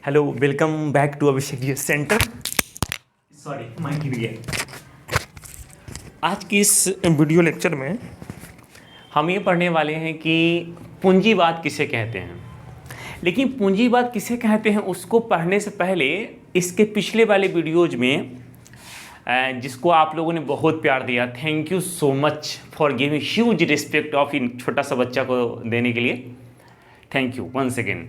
Hello, welcome back to Abhishek Centre. Sorry, mic गिर गया। आज की इस वीडियो लेक्चर में हम ये पढ़ने वाले हैं कि पूंजीवाद किसे कहते हैं। लेकिन पूंजीवाद किसे कहते हैं उसको पढ़ने से पहले इसके पिछले वाले वीडियोज में जिसको आप लोगों ने बहुत प्यार दिया, thank you so much for giving huge respect of इन छोटा सा बच्चा को देने के लिए, थैंक यू वंस अगेन।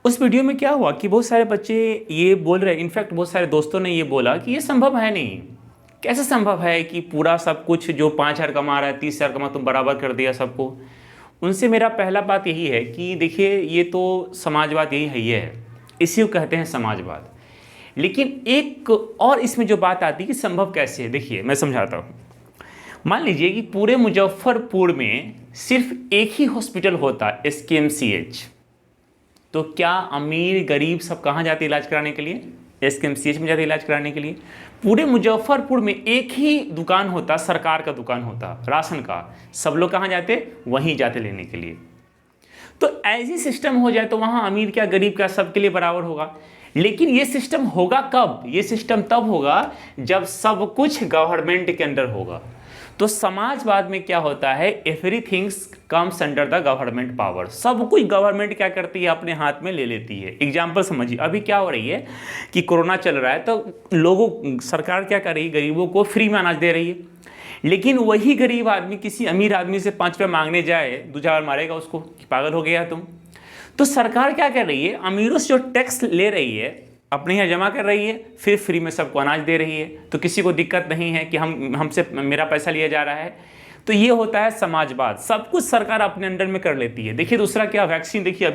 उस वीडियो में क्या हुआ कि बहुत सारे बच्चे ये बोल रहे हैं, इनफैक्ट बहुत सारे दोस्तों ने ये बोला कि ये संभव है नहीं। कैसे संभव है कि पूरा सब कुछ जो 5,000 कमा रहा है 30,000 कमा तुम बराबर कर दिया सबको। उनसे मेरा पहला बात यही है कि देखिए, ये तो समाजवाद यही है, ये है, इसी को कहते हैं समाजवाद। लेकिन एक और इसमें जो बात आती है कि संभव कैसे है, देखिए मैं समझाता हूँ। मान लीजिए कि पूरे मुजफ्फरपुर में सिर्फ एक ही हॉस्पिटल होता, SKMCH, तो क्या अमीर गरीब सब कहाँ जाते इलाज कराने के लिए? SKMCH में जाते इलाज कराने के लिए। पूरे मुजफ्फरपुर में एक ही दुकान होता, सरकार का दुकान होता राशन का, सब लोग कहाँ जाते? वहीं जाते लेने के लिए। तो ऐसी सिस्टम हो जाए तो वहाँ अमीर क्या गरीब क्या सबके लिए बराबर होगा। लेकिन ये सिस्टम होगा कब? ये सिस्टम तब होगा जब सब कुछ गवर्नमेंट के अंडर होगा। तो समाजवाद में क्या होता है, everything comes under the government power. सब कुछ गवर्नमेंट क्या करती है, अपने हाथ में ले लेती है। एग्जाम्पल समझिए, अभी क्या हो रही है कि कोरोना चल रहा है तो सरकार क्या कर रही है, गरीबों को फ्री में अनाज दे रही है। लेकिन वही गरीब आदमी किसी अमीर आदमी से 5 रुपये मांगने जाए, 2 मारेगा उसको कि पागल हो गया तुम। तो सरकार क्या कर रही है, अमीरों से जो टैक्स ले रही है अपने यहाँ जमा कर रही है, फिर फ्री में सबको अनाज दे रही है। तो किसी को दिक्कत नहीं है कि हमसे मेरा पैसा लिया जा रहा है। तो ये होता है समाजवाद, सब कुछ सरकार अपने अंडर में कर लेती है। देखिए दूसरा क्या, वैक्सीन। देखिए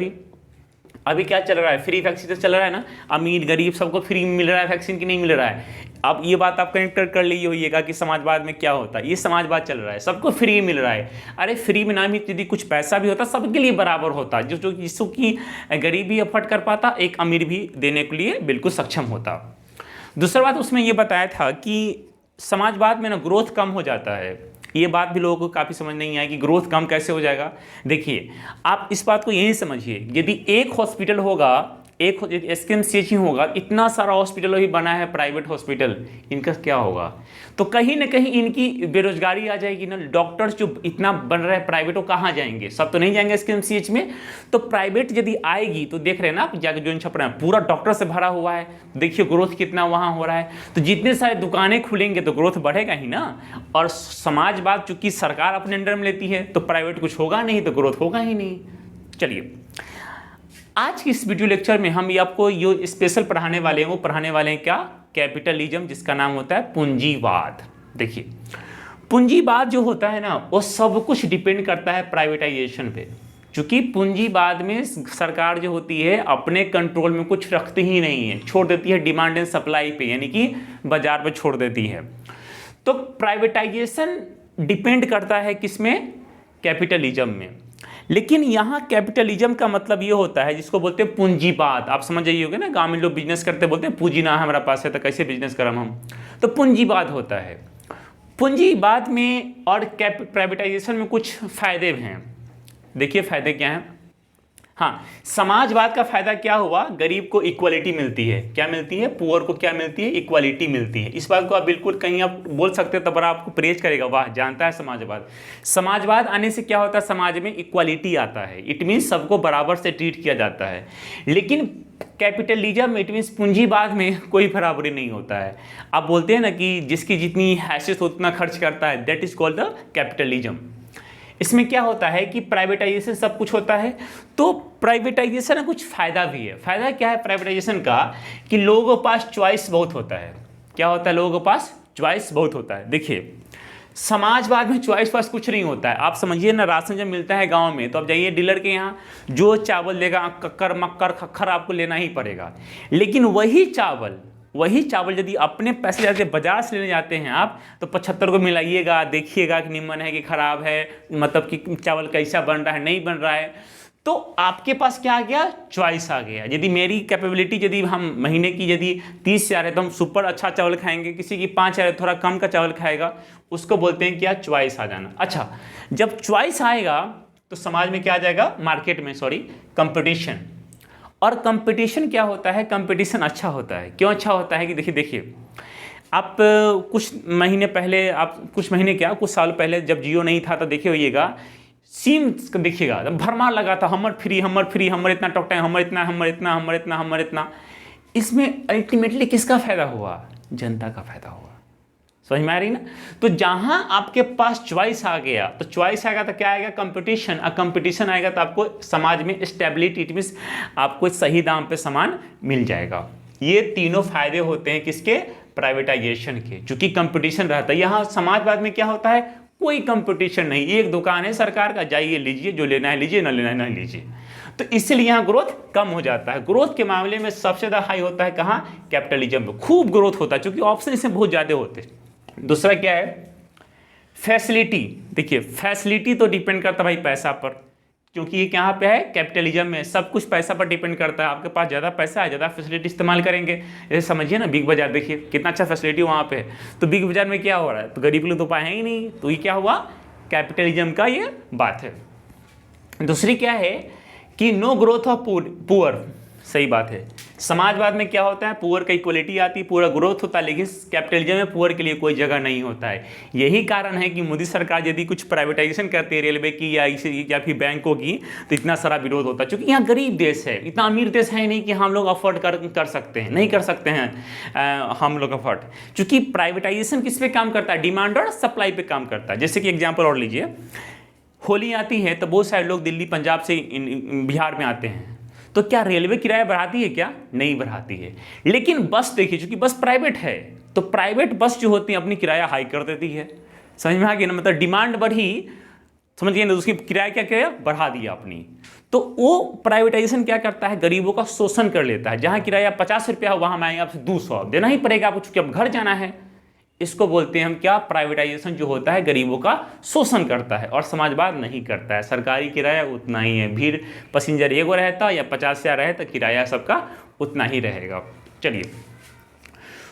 अभी क्या चल रहा है, फ्री वैक्सीन तो चल रहा है ना, अमीर गरीब सबको फ्री मिल रहा है वैक्सीन की नहीं मिल रहा है। अब ये बात आप कनेक्ट कर लीजिए होइएगा कि समाजवाद में क्या होता है। ये समाजवाद चल रहा है, सबको फ्री मिल रहा है। अरे फ्री में ना भी यदि कुछ पैसा भी होता सबके लिए बराबर होता, जिसको कि गरीब भी अफोर्ड कर पाता, एक अमीर भी देने के लिए बिल्कुल सक्षम होता। दूसरा बात उसमें ये बताया था कि समाजवाद में ना ग्रोथ कम हो जाता है। ये बात भी लोगों को काफ़ी समझ नहीं आई कि ग्रोथ कम कैसे हो जाएगा। देखिए आप इस बात को यही समझिए, यदि एक हॉस्पिटल होगा, एक SKMCH ही होगा, इतना सारा हॉस्पिटल भी बना है प्राइवेट हॉस्पिटल, इनका क्या होगा? तो कहीं ना कहीं इनकी बेरोजगारी आ जाएगी ना। डॉक्टर्स जो इतना बन रहा है प्राइवेट, वो कहाँ जाएंगे? सब तो नहीं जाएंगे SKMCH में। तो प्राइवेट यदि आएगी तो देख रहे हैं ना आप, जाकर जो छप रहे हैं पूरा डॉक्टर से भरा हुआ है। देखिए ग्रोथ कितना वहाँ हो रहा है। तो जितने सारे दुकानें खुलेंगे तो ग्रोथ बढ़ेगा ही ना। और समाजवाद चूंकि सरकार अपने अंडर में लेती है तो प्राइवेट कुछ होगा नहीं, तो ग्रोथ होगा ही नहीं। चलिए आज की इस वीडियो लेक्चर में हम आपको ये स्पेशल पढ़ाने वाले हैं, वो पढ़ाने वाले हैं क्या, कैपिटलिज्म, जिसका नाम होता है पूंजीवाद। देखिए पूंजीवाद जो होता है ना, वो सब कुछ डिपेंड करता है प्राइवेटाइजेशन पे। क्योंकि पूंजीवाद में सरकार जो होती है अपने कंट्रोल में कुछ रखती ही नहीं है, छोड़ देती है डिमांड एंड सप्लाई पे, यानी कि बाजार पे छोड़ देती है। तो प्राइवेटाइजेशन डिपेंड करता है किसमें, कैपिटलिज्म में। लेकिन यहाँ कैपिटलिज्म का मतलब ये होता है जिसको बोलते हैं पूंजीवाद। आप समझ जाइए होगे ना, गांव में लोग बिजनेस करते बोलते हैं पूंजी ना हमारा पास है तो कैसे बिजनेस करम हम। तो पूंजीवाद होता है। पूंजीवाद में और प्राइवेटाइजेशन में कुछ फायदे हैं। देखिए फायदे क्या हैं। हाँ, समाजवाद का फायदा क्या हुआ, गरीब को इक्वालिटी मिलती है। क्या मिलती है? पुअर को क्या मिलती है? इक्वालिटी मिलती है। इस बात को आप बिल्कुल कहीं आप बोल सकते हैं तो बड़ा आपको प्रेज करेगा, वाह जानता है समाजवाद। समाजवाद आने से क्या होता है, समाज में इक्वालिटी आता है। इट मीन्स सबको बराबर से ट्रीट किया जाता है। लेकिन कैपिटलिज्म इट मीन्स पूंजीवाद में कोई बराबरी नहीं होता है। आप बोलते हैं ना कि जिसकी जितनी हैसियत उतना खर्च करता है, that is called the capitalism. इसमें क्या होता है कि प्राइवेटाइजेशन सब कुछ होता है। तो प्राइवेटाइजेशन में कुछ फायदा भी है। फायदा क्या है प्राइवेटाइजेशन का, कि लोगों के पास चॉइस बहुत होता है। क्या होता है? लोगों के पास चॉइस बहुत होता है। देखिए समाजवाद में चॉइस पास कुछ नहीं होता है। आप समझिए ना, राशन जब मिलता है गांव में तो आप जाइए डीलर के यहाँ, जो चावल लेगा कक्कर मक्कर खक्खर आपको लेना ही पड़ेगा। लेकिन वही चावल यदि अपने पैसे जाके बाजार से लेने जाते हैं आप, तो 75 को मिलाइएगा, देखिएगा कि निम्न है कि खराब है, मतलब कि चावल कैसा बन रहा है नहीं बन रहा है। तो आपके पास क्या आ गया, चॉइस आ गया। यदि मेरी कैपेबिलिटी, यदि हम महीने की यदि 30,000 है तो हम सुपर अच्छा चावल खाएंगे, किसी की 5,000 है थोड़ा कम का चावल खाएगा, उसको बोलते हैं क्या, चॉइस आ जाना। अच्छा, जब चॉइस आएगा तो समाज में क्या आ जाएगा, मार्केट में, सॉरी, कंपटीशन। और कंपटीशन क्या होता है, कंपटीशन अच्छा होता है। क्यों अच्छा होता है कि देखिए आप कुछ महीने पहले, आप कुछ महीने क्या कुछ साल पहले जब जियो नहीं था तो देखे होइएगा, सिम देखिएगा भरमार लगा था, हमर फ्री हमर इतना टॉक टाइम, हमर इतना। इसमें अल्टीमेटली किसका फायदा हुआ, जनता का फायदा हुआ। समझ में आ रही ना। तो जहां आपके पास चॉइस आ गया, तो चॉइस आएगा तो क्या आएगा, कंपटीशन। और कंपटीशन आएगा तो आपको समाज में स्टेबिलिटी, इट मींस आपको सही दाम पे सामान मिल जाएगा। ये तीनों फायदे होते हैं किसके, प्राइवेटाइजेशन के। चूंकि कंपटीशन रहता है, यहाँ समाजवाद में क्या होता है, कोई कंपटीशन नहीं, एक दुकान है सरकार का, जाइए लीजिए, जो लेना है लीजिए, ना लेना है ना लीजिए। तो इसलिए यहाँ ग्रोथ कम हो जाता है। ग्रोथ के मामले में सबसे ज़्यादा हाई होता है कहाँ, कैपिटलिज्म में खूब ग्रोथ होता है, क्योंकि ऑप्शन इसमें बहुत ज़्यादा होते हैं। दूसरा क्या है, फैसिलिटी। देखिए फैसिलिटी तो डिपेंड करता है भाई पैसा पर, क्योंकि ये कहाँ पे है, कैपिटलिज्म में सब कुछ पैसा पर डिपेंड करता है। आपके पास ज़्यादा पैसा है, ज़्यादा फैसिलिटी इस्तेमाल करेंगे। जैसे समझिए ना, बिग बाजार देखिए कितना अच्छा फैसिलिटी वहाँ पे है, तो बिग बाजार में क्या हो रहा है, तो गरीब लोग तो उपाय है ही नहीं, तो ये क्या हुआ, कैपिटलिज्म का ये बात है। दूसरी क्या है कि नो ग्रोथ ऑफ पुअर, सही बात है। समाजवाद में क्या होता है, पुअर का इक्वलिटी आती है, पूरा ग्रोथ होता है, लेकिन कैपिटलिज्म में पुअर के लिए कोई जगह नहीं होता है। यही कारण है कि मोदी सरकार यदि कुछ प्राइवेटाइजेशन करती है रेलवे की या फिर बैंकों की, तो इतना सारा विरोध होता है। क्योंकि यहाँ गरीब देश है, इतना अमीर देश है नहीं कि हम लोग अफोर्ड कर सकते हैं, नहीं कर सकते हैं हम लोग अफोर्ड। क्योंकि प्राइवेटाइजेशन किस पे काम करता है, डिमांड और सप्लाई पे काम करता है। जैसे कि एग्जाम्पल और लीजिए, होली आती है तो बहुत सारे लोग दिल्ली पंजाब से बिहार में आते हैं, तो क्या रेलवे किराया बढ़ाती है क्या, नहीं बढ़ाती है। लेकिन बस देखिए, चूंकि बस प्राइवेट है, तो प्राइवेट बस जो होती है अपनी किराया हाई कर देती है। समझ में आ गया ना, मतलब डिमांड बढ़ी, समझ गए ना, उसकी किराया क्या किया, बढ़ा दिया अपनी। तो वो प्राइवेटाइजेशन क्या करता है, गरीबों का शोषण कर लेता है। जहाँ किराया 50 रुपया हो, वहाँ मैं आपसे 200 देना ही पड़ेगा आपको, चूंकि अब घर जाना है। इसको बोलते हैं हम क्या, प्राइवेटाइजेशन जो होता है गरीबों का शोषण करता है, और समाजवाद नहीं करता है। सरकारी किराया उतना ही है, भीड़ पैसेंजर एगो रहता या 50 से रहे तो किराया सबका उतना ही रहेगा। चलिए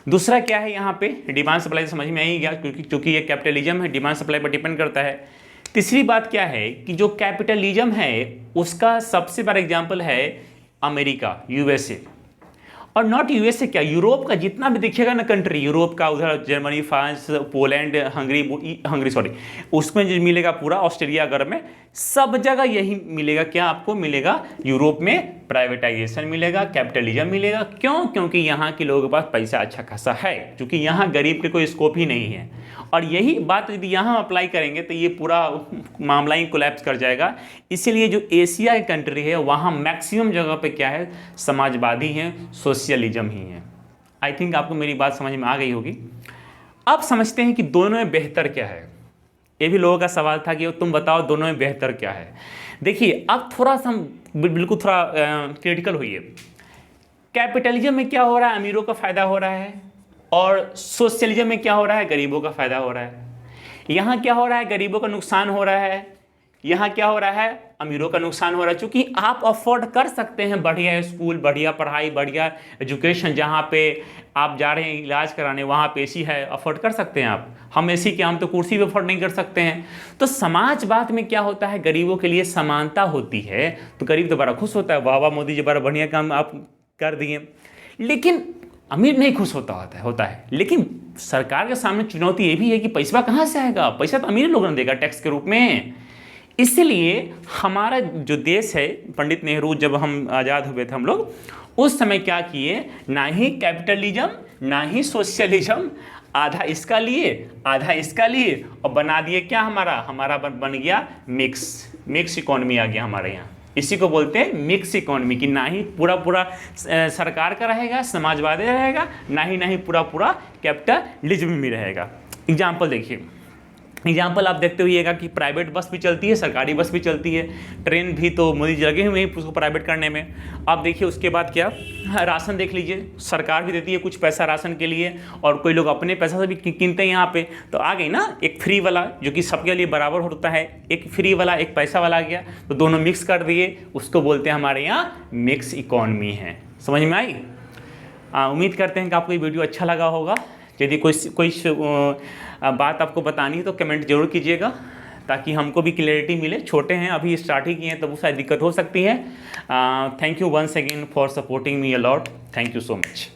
दूसरा क्या है, यहाँ पे डिमांड सप्लाई समझ में आई गया, क्योंकि ये कैपिटलिज्म है, डिमांड सप्लाई पर डिपेंड करता है। तीसरी बात क्या है कि जो कैपिटलिज्म है उसका सबसे बड़ा एग्जाम्पल है अमेरिका, यूएसए। और नॉट यूएसए, क्या यूरोप का जितना भी देखिएगा ना कंट्री, यूरोप का उधर Germany, France, Poland, Hungary sorry, उसमें जो मिलेगा पूरा ऑस्ट्रेलिया अगर में, सब जगह यही मिलेगा। क्या आपको मिलेगा, यूरोप में प्राइवेटाइजेशन मिलेगा, कैपिटलिज्म मिलेगा। क्यों, क्योंकि यहाँ के लोगों के पास पैसा अच्छा खासा है, क्योंकि यहाँ गरीब के कोई स्कोप ही नहीं है। और यही बात यदि यहाँ अप्लाई करेंगे तो ये पूरा मामला ही कोलैप्स कर जाएगा। इसीलिए जो एशिया की कंट्री है वहाँ मैक्सिमम जगह पे क्या है, समाजवादी हैं, सोशलिज्म ही है। आई थिंक आपको मेरी बात समझ में आ गई होगी। अब समझते हैं कि दोनों में बेहतर क्या है। ये भी लोगों का सवाल था कि तुम बताओ दोनों में बेहतर क्या है। देखिए अब थोड़ा सा बिल्कुल थोड़ा क्रिटिकल हुई है। कैपिटलिज्म में क्या हो रहा है, अमीरों का फायदा हो रहा है, और सोशलिज्म में क्या हो रहा है, गरीबों का फायदा हो रहा है। यहाँ क्या हो रहा है, गरीबों का नुकसान हो रहा है, यहाँ क्या हो रहा है, अमीरों का नुकसान हो रहा है। क्योंकि आप अफोर्ड कर सकते हैं बढ़िया स्कूल, बढ़िया पढ़ाई, बढ़िया एजुकेशन, जहाँ पे आप जा रहे हैं इलाज कराने वहाँ पे एसी है, अफोर्ड कर सकते हैं आप। हम एसी के, हम तो कुर्सी भी अफोर्ड नहीं कर सकते हैं। तो समाजवाद में क्या होता है, गरीबों के लिए समानता होती है, तो गरीब तो बड़ा खुश होता है, वाह वाह मोदी जी बड़ा बढ़िया काम आप कर दिए। लेकिन अमीर नहीं खुश होता है। लेकिन सरकार के सामने चुनौती ये भी है कि पैसा कहाँ से आएगा, पैसा तो अमीर लोगों ने देगा टैक्स के रूप में। इसलिए हमारा जो देश है, पंडित नेहरू जब हम आज़ाद हुए थे हम लोग, उस समय क्या किए, ना ही कैपिटलिज्म ना ही सोशलिज्म, आधा इसका लिए आधा इसका लिए, और बना दिए क्या, हमारा बन गया मिक्स इकोनॉमी आ गया हमारे यहाँ। इसी को बोलते हैं मिक्स इकोनॉमी, कि ना ही पूरा सरकार का रहेगा, समाजवादी रहेगा, ना ही पूरा कैपिटलिज्म में रहेगा। एग्जाम्पल देखिए, एग्जाम्पल आप देखते हुएगा कि प्राइवेट बस भी चलती है, सरकारी बस भी चलती है, ट्रेन भी तो मोदी जी लगे हुए हैं उसको प्राइवेट करने में। आप देखिए उसके बाद क्या, राशन देख लीजिए, सरकार भी देती है कुछ पैसा राशन के लिए, और कोई लोग अपने पैसा से भी कीनते हैं यहाँ पे। तो आ गई ना एक फ्री वाला, जो कि सबके लिए बराबर होता है, एक फ्री वाला एक पैसा वाला आ गया, तो दोनों मिक्स कर दिए, उसको बोलते हैं हमारे यहाँ मिक्स इकोनॉमी है। समझ में आई? उम्मीद करते हैं कि आपको ये वीडियो अच्छा लगा होगा। यदि कोई बात आपको बतानी है तो कमेंट जरूर कीजिएगा। ताकि हमको भी क्लियरिटी मिले। छोटे हैं, अभी स्टार्ट ही किए हैं, तो वो शायद दिक्कत हो सकती है। Thank you once again for supporting me a lot. Thank you so much.